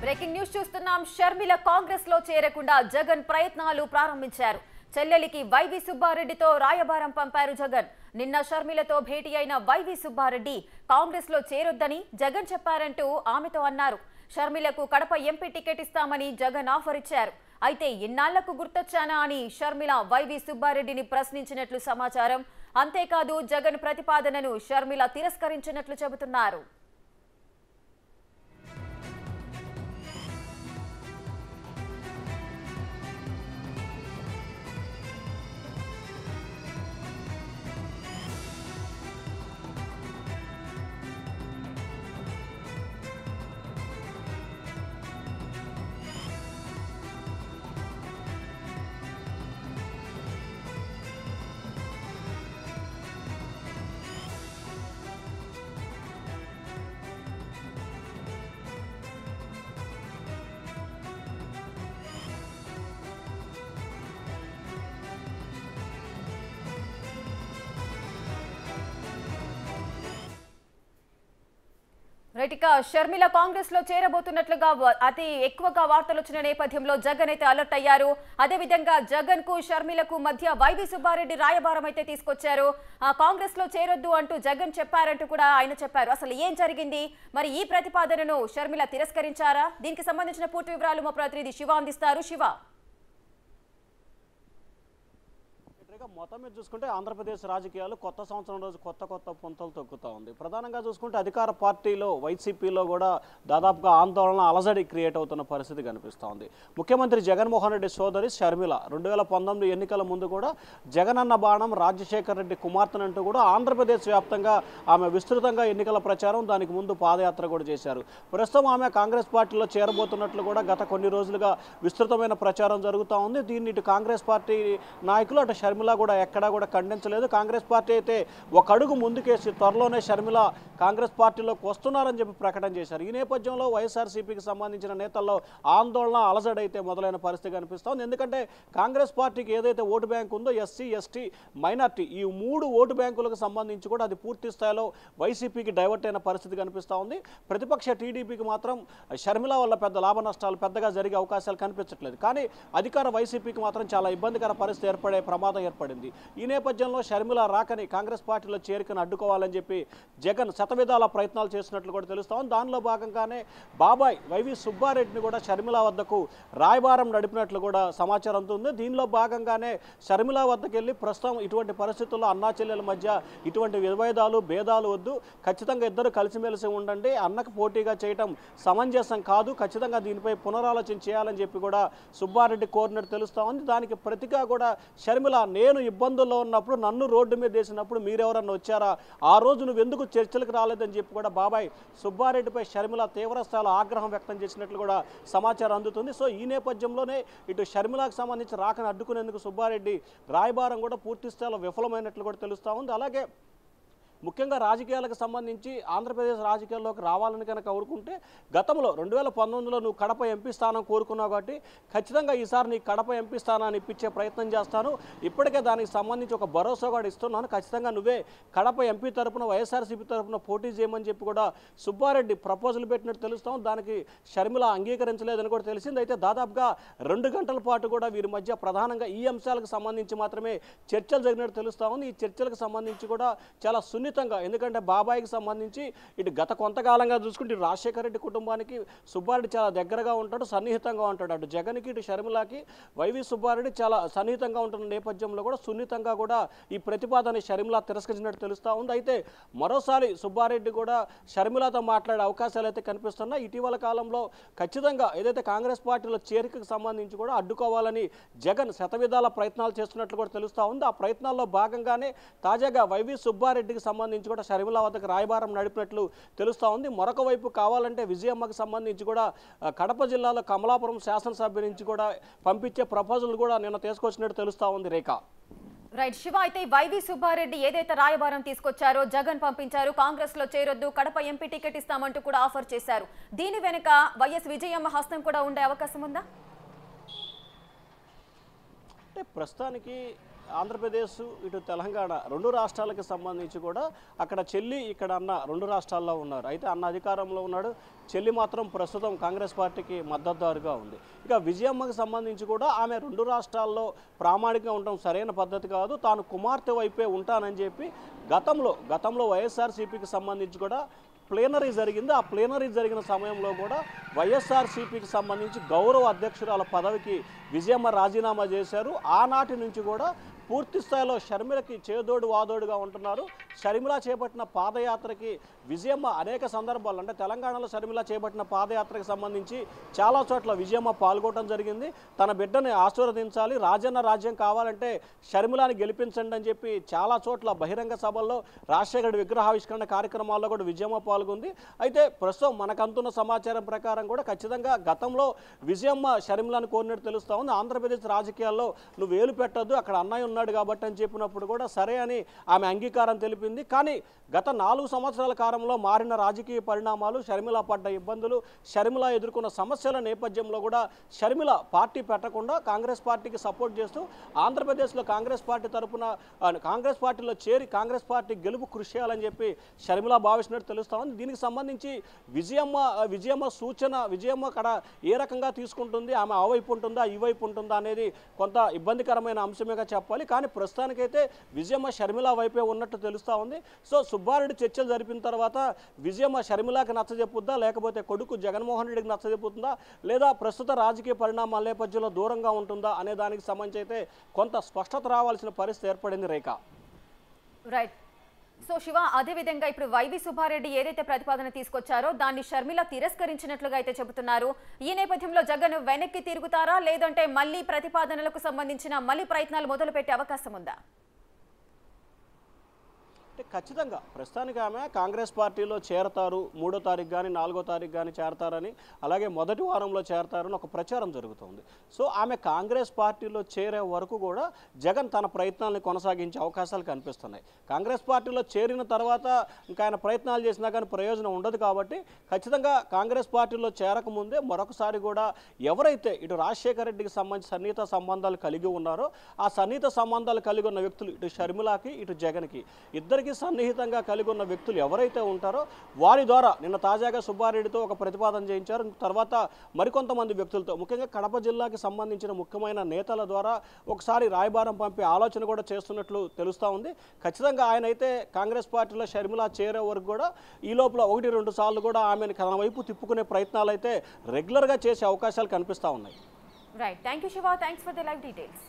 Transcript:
Breaking news చూస్తున్నాం. షర్మిల కాంగ్రెస్ లో చేరకుండా జగన్ ప్రయత్నాలు ప్రారంభించారు. చెల్లెలికి వైవి సుబ్బారెడ్డితో రాయబారం పంపారు జగన్. నిన్న షర్మిలతో భేటీ అయిన వైవి సుబ్బారెడ్డి కాంగ్రెస్ లో చేరొద్దని జగన్ చెప్పారంటూ ఆమెతో అన్నారు. షర్మిలకు కడప ఎంపీ టికెట్ ఇస్తామని జగన్ ఆఫర్ ఇచ్చారు. అయితే ఇన్నాళ్లకు గుర్తొచ్చానా అని షర్మిల వైవి సుబ్బారెడ్డిని ప్రశ్నించినట్లు సమాచారం. అంతేకాదు జగన్ ప్రతిపాదనను షర్మిల తిరస్కరించినట్లు చెబుతున్నారు. రైటిక షర్మిల కాంగ్రెస్ లో చేరబోతున్నట్లుగా అతి ఎక్కువగా వార్తలు వచ్చిన నేపథ్యంలో జగన్ అయితే అలర్ట్ అయ్యారు. అదేవిధంగా జగన్ కు షర్మిలకు మధ్య వైవి సుబ్బారెడ్డి రాయబారం అయితే తీసుకొచ్చారు. కాంగ్రెస్ లో చేరొద్దు అంటూ జగన్ చెప్పారంటూ కూడా ఆయన చెప్పారు. అసలు ఏం జరిగింది, మరి ఈ ప్రతిపాదనను షర్మిల తిరస్కరించారా? దీనికి సంబంధించిన పూర్తి వివరాలు మా ప్రతినిధి శివ అందిస్తారు. శివ, మొత్తం మీద చూసుకుంటే ఆంధ్రప్రదేశ్ రాజకీయాలు కొత్త సంవత్సరం రోజు కొత్త పుంతలు తొక్కుతూ ఉంది. ప్రధానంగా చూసుకుంటే అధికార పార్టీలో వైసీపీలో కూడా దాదాపుగా ఆందోళన అలజడి క్రియేట్ అవుతున్న పరిస్థితి కనిపిస్తూ ఉంది. ముఖ్యమంత్రి జగన్మోహన్ రెడ్డి సోదరి షర్మిల 2019 ఎన్నికల ముందు కూడా జగనన్న బాణం రాజశేఖర రెడ్డి కుమార్తెనంటూ కూడా ఆంధ్రప్రదేశ్ వ్యాప్తంగా ఆమె విస్తృతంగా ఎన్నికల ప్రచారం, దానికి ముందు పాదయాత్ర కూడా చేశారు. ప్రస్తుతం ఆమె కాంగ్రెస్ పార్టీలో చేరబోతున్నట్లు కూడా గత కొన్ని రోజులుగా విస్తృతమైన ప్రచారం జరుగుతూ ఉంది. దీన్ని ఇటు కాంగ్రెస్ పార్టీ నాయకులు అటు షర్మిల కూడా ఎక్కడా కూడా ఖండించలేదు. కాంగ్రెస్ పార్టీ అయితే ఒక అడుగు ముందుకేసి త్వరలోనే షర్మిల కాంగ్రెస్ పార్టీలోకి వస్తున్నారని చెప్పి ప్రకటన చేశారు. ఈ నేపథ్యంలో వైఎస్ఆర్సీపీకి సంబంధించిన నేతల్లో ఆందోళన అలజడి అయితే మొదలైన పరిస్థితి కనిపిస్తోంది. ఎందుకంటే కాంగ్రెస్ పార్టీకి ఏదైతే ఓటు బ్యాంక్ ఉందో ఎస్సీ, ఎస్టీ, మైనార్టీ ఈ 3 ఓటు బ్యాంకులకు సంబంధించి కూడా అది పూర్తి స్థాయిలో వైసీపీకి డైవర్ట్ అయిన పరిస్థితి కనిపిస్తూ ఉంది. ప్రతిపక్ష టీడీపీకి మాత్రం షర్మిల వల్ల పెద్ద లాభ నష్టాలు పెద్దగా జరిగే అవకాశాలు కనిపించట్లేదు. కానీ అధికార వైసీపీకి మాత్రం చాలా ఇబ్బందికర పరిస్థితి ఏర్పడే ప్రమాదం ఏర్పడింది. ఈ నేపథ్యంలో షర్మిల రాకని కాంగ్రెస్ పార్టీలో చేరికను అడ్డుకోవాలని చెప్పి జగన్ శతవిధాల ప్రయత్నాలు చేసినట్లు కూడా తెలుస్తాం. దానిలో భాగంగానే బాబాయ్ వైవి సుబ్బారెడ్డిని కూడా షర్మిల వద్దకు రాయబారం నడిపినట్లు కూడా సమాచారం అందుతుంది. దీనిలో భాగంగానే షర్మిల వద్దకు వెళ్ళి ప్రస్తుతం ఇటువంటి పరిస్థితుల్లో అన్నా చెల్లెల మధ్య ఇటువంటి విభేదాలు భేదాలు వద్దు, ఖచ్చితంగా ఇద్దరు కలిసిమెలిసి ఉండండి, అన్నకు పోటీగా చేయటం సమంజసం కాదు, ఖచ్చితంగా దీనిపై పునరాలోచన చేయాలని చెప్పి కూడా సుబ్బారెడ్డి కోరినట్టు తెలుస్తా ఉంది. దానికి ప్రతిగా కూడా షర్మిల నేను ఇబ్బందుల్లో ఉన్నప్పుడు నన్ను రోడ్డు మీద వేసినప్పుడు మీరెవరన్నా వచ్చారా, ఆ రోజు నువ్వు ఎందుకు చర్చలకు రాలేదని చెప్పి కూడా బాబాయ్ సుబ్బారెడ్డిపై షర్మిల తీవ్ర స్థాయిలో ఆగ్రహం వ్యక్తం చేసినట్లు కూడా సమాచారం అందుతుంది. సో ఈ నేపథ్యంలోనే ఇటు షర్మిలకు సంబంధించి రాకను అడ్డుకునేందుకు సుబ్బారెడ్డి రాయబారం కూడా పూర్తి స్థాయిలో విఫలమైనట్లు కూడా తెలుస్తూ ఉంది. అలాగే ముఖ్యంగా రాజకీయాలకు సంబంధించి ఆంధ్రప్రదేశ్ రాజకీయాల్లోకి రావాలని కనుక కోరుకుంటే గతంలో 2019లో నువ్వు కడప ఎంపీ స్థానం కోరుకున్నావు కాబట్టి ఖచ్చితంగా ఈసారి నీ కడప ఎంపీ స్థానాన్ని ఇప్పించే ప్రయత్నం చేస్తాను, ఇప్పటికే దానికి సంబంధించి ఒక భరోసా కూడా ఇస్తున్నాను, ఖచ్చితంగా నువ్వే కడప ఎంపీ తరఫున వైఎస్ఆర్సీపీ తరఫున పోటీ చేయమని చెప్పి కూడా సుబ్బారెడ్డి ప్రపోజల్ పెట్టినట్టు తెలుస్తాం. దానికి షర్మిల అంగీకరించలేదని కూడా తెలిసింది. అయితే దాదాపుగా 2 గంటల పాటు కూడా వీరి మధ్య ప్రధానంగా ఈ అంశాలకు సంబంధించి మాత్రమే చర్చలు జరిగినట్టు తెలుస్తా ఉంది. ఈ చర్చలకు సంబంధించి కూడా చాలా ఎందుకంటే బాబాయికి సంబంధించి ఇటు గత కొంతకాలంగా చూసుకుంటే రాజశేఖర రెడ్డి కుటుంబానికి సుబ్బారెడ్డి చాలా దగ్గరగా ఉంటాడు, సన్నిహితంగా ఉంటాడు. అటు జగన్కి ఇటు షర్మిలకి వైవి సుబ్బారెడ్డి చాలా సన్నిహితంగా ఉంటున్న నేపథ్యంలో కూడా సున్నితంగా కూడా ఈ ప్రతిపాదన షర్మిల తిరస్కరించినట్టు తెలుస్తూ ఉంది. అయితే మరోసారి సుబ్బారెడ్డి కూడా షర్మిలతో మాట్లాడే అవకాశాలు అయితే కనిపిస్తున్నాయి. ఇటీవల కాలంలో ఖచ్చితంగా ఏదైతే కాంగ్రెస్ పార్టీలో చేరికకు సంబంధించి కూడా అడ్డుకోవాలని జగన్ శతవిధాల ప్రయత్నాలు చేస్తున్నట్లు కూడా తెలుస్తూ ఉంది. ఆ ప్రయత్నాల్లో భాగంగానే తాజాగా వైవి సుబ్బారెడ్డికి సంబంధించి కూడా షర్మిల వద్దకు రాయబారం నడిపినట్లు తెలుస్తూ ఉంది. మరొక వైపు కావాలంటే విజయమ్మకు సంబంధించి కూడా కడప జిల్లాలో కమలాపురం శాసనసభ్యు నుంచి కూడా పంపించే ప్రపోజల్ కూడా నిన్న తీసుకొచ్చినట్టు తెలుస్తూ ఉంది. రేఖ, రైట్ శివ, అయితే వైవి సుబ్బారెడ్డి ఏదైతే రాయబారం తీసుకొచ్చారో జగన్ పంపించారు, కాంగ్రెస్ లో చేరొద్దు, కడప ఎంపీ టికెట్ ఇస్తామంటూ కూడా ఆఫర్ చేశారు. దీని వెనుక వైఎస్ విజయమ్మ హస్తం కూడా ఉండే అవకాశం ఉందా? అంటే ప్రస్తుతానికి ఆంధ్రప్రదేశ్ ఇటు తెలంగాణ రెండు రాష్ట్రాలకు సంబంధించి కూడా అక్కడ చెల్లి ఇక్కడ అన్న రెండు రాష్ట్రాల్లో ఉన్నారు. అయితే అన్న అధికారంలో ఉన్నాడు, చెల్లి మాత్రం ప్రస్తుతం కాంగ్రెస్ పార్టీకి మద్దతుదారుగా ఉంది. ఇక విజయమ్మకి సంబంధించి కూడా ఆమె రెండు రాష్ట్రాల్లో ప్రామాణికంగా ఉండడం సరైన పద్ధతి కాదు, తాను కుమార్తె వైపే ఉంటానని చెప్పి గతంలో వైఎస్ఆర్సీపీకి సంబంధించి కూడా ప్లేనరీ జరిగింది. ఆ ప్లేనరీ జరిగిన సమయంలో కూడా వైఎస్ఆర్సీపీకి సంబంధించి గౌరవ అధ్యక్షురాల పదవికి విజయమ్మ రాజీనామా చేశారు. ఆనాటి నుంచి కూడా పూర్తి స్థాయిలో షర్మిలకి చేదోడు వాదోడుగా ఉంటున్నారు. షర్మిల చేపట్టిన పాదయాత్రకి విజయమ్మ అనేక సందర్భాలు, అంటే తెలంగాణలో షర్మిల చేపట్టిన పాదయాత్రకు సంబంధించి చాలా చోట్ల విజయమ్మ పాల్గొనడం జరిగింది. తన బిడ్డని ఆశీర్వదించాలి, రాజన్న రాజ్యం కావాలంటే షర్మిలాని గెలిపించండి అని చెప్పి చాలా చోట్ల బహిరంగ సభల్లో, రాజశేఖర విగ్రహావిష్కరణ కార్యక్రమాల్లో కూడా విజయమ్మ పాల్గొంది. అయితే ప్రస్తుతం మనకంతున్న సమాచారం ప్రకారం కూడా ఖచ్చితంగా గతంలో విజయమ్మ షర్మిలాని కోరినట్టు తెలుస్తూ ఉంది. ఆంధ్రప్రదేశ్ రాజకీయాల్లో నువ్వు వేలు పెట్టద్దు, అక్కడ అన్నయ్య ఉన్నాడు కాబట్టి అని చెప్పినప్పుడు కూడా సరే అని ఆమె అంగీకారం తెలిపింది. కానీ గత 4 సంవత్సరాల కాలంలో మారిన రాజకీయ పరిణామాలు, షర్మిల పడ్డ ఇబ్బందులు, షర్మిల ఎదుర్కొన్న సమస్యల నేపథ్యంలో కూడా షర్మిల పార్టీ పెట్టకుండా కాంగ్రెస్ పార్టీకి సపోర్ట్ చేస్తూ ఆంధ్రప్రదేశ్లో కాంగ్రెస్ పార్టీ తరఫున కాంగ్రెస్ పార్టీలో చేరి కాంగ్రెస్ పార్టీ గెలుపు కృషి చేయాలని చెప్పి షర్మిల భావిస్తున్నట్టు తెలుస్తూ ఉంది. దీనికి సంబంధించి విజయమ్మ సూచన, విజయమ్మ అక్కడ ఏ రకంగా తీసుకుంటుంది, ఆమె ఆ వైపు ఉంటుందా ఈ వైపు ఉంటుందా అనేది కొంత ఇబ్బందికరమైన అంశమేగా చెప్పాలి. కానీ ప్రస్తుతానికైతే విజయమ్మ షర్మిల వైపే ఉన్నట్టు తెలుస్తూ ఉంది. సో సుబ్బారెడ్డి చర్చలు జరిపిన తర్వాత విజయమ్మ షర్మిలకి నచ్చజెప్పుద్దా, లేకపోతే కొడుకు జగన్మోహన్ రెడ్డికి నచ్చజెప్పుతుందా, లేదా ప్రస్తుత రాజకీయ పరిణామాల నేపథ్యంలో దూరంగా ఉంటుందా అనే దానికి సంబంధించి అయితే కొంత స్పష్టత రావాల్సిన పరిస్థితి ఏర్పడింది. రేఖ రైట్. సో శివ, అదేవిధంగా ఇప్పుడు వైవి సుబ్బారెడ్డి ఏదైతే ప్రతిపాదన తీసుకొచ్చారో దాన్ని షర్మిల తిరస్కరించినట్లుగా అయితే చెబుతున్నారు. ఈ నేపథ్యంలో జగన్ వెనక్కి తిరుగుతారా, లేదంటే మళ్ళీ ప్రతిపాదనలకు సంబంధించిన ప్రయత్నాలు మొదలు పెట్టే అవకాశం ఉందా? అంటే ఖచ్చితంగా ప్రస్తుతానికి ఆమె కాంగ్రెస్ పార్టీలో చేరతారు, 3వ తారీఖు కానీ 4వ తారీఖు కానీ చేరతారని, అలాగే మొదటి వారంలో చేరతారని ఒక ప్రచారం జరుగుతుంది. సో ఆమె కాంగ్రెస్ పార్టీలో చేరే వరకు కూడా జగన్ తన ప్రయత్నాలను కొనసాగించే అవకాశాలు కనిపిస్తున్నాయి. కాంగ్రెస్ పార్టీలో చేరిన తర్వాత ఇంకా ఆయన ప్రయత్నాలు చేసినా కానీ ప్రయోజనం ఉండదు. కాబట్టి ఖచ్చితంగా కాంగ్రెస్ పార్టీలో చేరకముందే మరొకసారి కూడా ఎవరైతే ఇటు రాజశేఖర రెడ్డికి సంబంధించి సన్నిహిత సంబంధాలు కలిగి ఉన్నారో ఆ సన్నిహిత సంబంధాలు కలిగి ఉన్న వ్యక్తులు ఇటు షర్మిలకి ఇటు జగన్కి ఇద్దరికి సన్నిహితంగా కలిగి ఉన్న వ్యక్తులు ఎవరైతే ఉంటారో వారి ద్వారా నిన్న తాజాగా సుబ్బారెడ్డితో ఒక ప్రతిపాదన చేయించారు. తర్వాత మరికొంతమంది వ్యక్తులతో, ముఖ్యంగా కడప జిల్లాకి సంబంధించిన ముఖ్యమైన నేతల ద్వారా ఒకసారి రాయబారం పంపే ఆలోచన కూడా చేస్తున్నట్లు తెలుస్తూ ఉంది. ఖచ్చితంగా ఆయన అయితే కాంగ్రెస్ పార్టీలో షర్మిల చేరే వరకు కూడా ఈ లోపల 1-2 సార్లు కూడా ఆమెను తన వైపు తిప్పుకునే ప్రయత్నాలు అయితే రెగ్యులర్గా చేసే అవకాశాలు కనిపిస్తూ ఉన్నాయి. Right. Thank you Shiva, thanks for the live details.